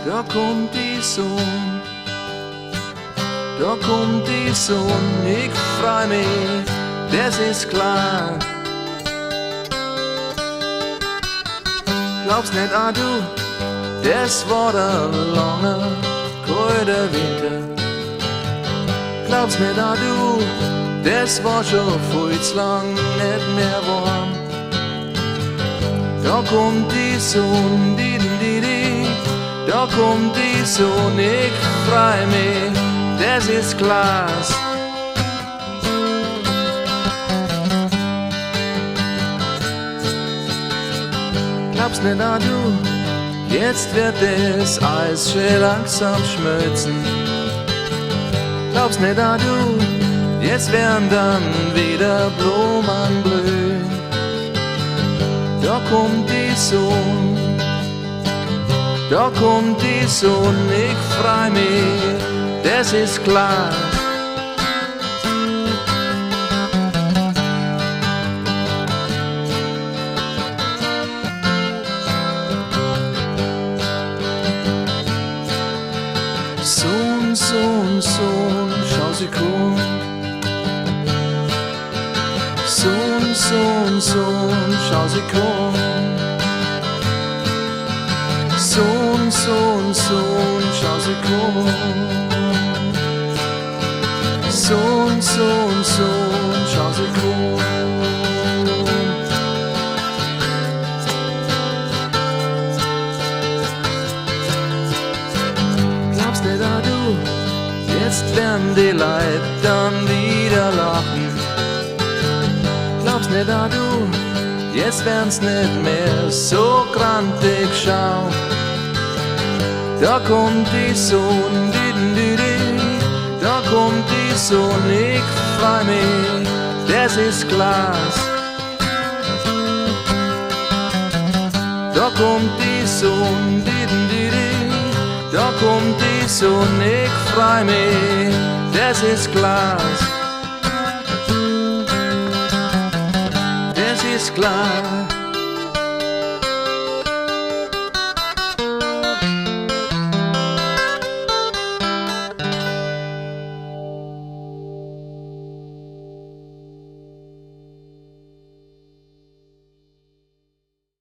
da kommt die Sonne, da kommt die Sonne, ich freu mich, das ist klar. Glaubst nicht an du, das war der lange, kalte Winter. Glaubst nicht an du, das war schon viel zu lang nicht mehr warm. Da kommt die Sonne, da kommt die Sonne, ich freu mich, das ist klar. Glaubst nicht an du, jetzt wird das Eis schön langsam schmelzen. Glaubst nicht an du, jetzt werden dann wieder Blumen blühen. Da kommt die Sonne, da kommt die Sonne, ich freu mich, das ist klar. Sonn, Sonn, Sonn, schau sie kommt. Sonn, Sonn, Sonn, schau sie kommt. Sonn, Sonn, Sonn, schau sie kommt. Sonn, Sonn, Sonn, schau sie kommt. Glaubst nicht an du, jetzt werden die Leute dann wieder lachen. Glaubst nicht an du, jetzt werden's nicht mehr so grantig schauen. Da kommt die Sonne, da kommt die Sonne, ich freu mich, das ist klar. Da kommt die Sonne, da kommt die Sonne, ich freu mich, das ist klar. Das ist klar.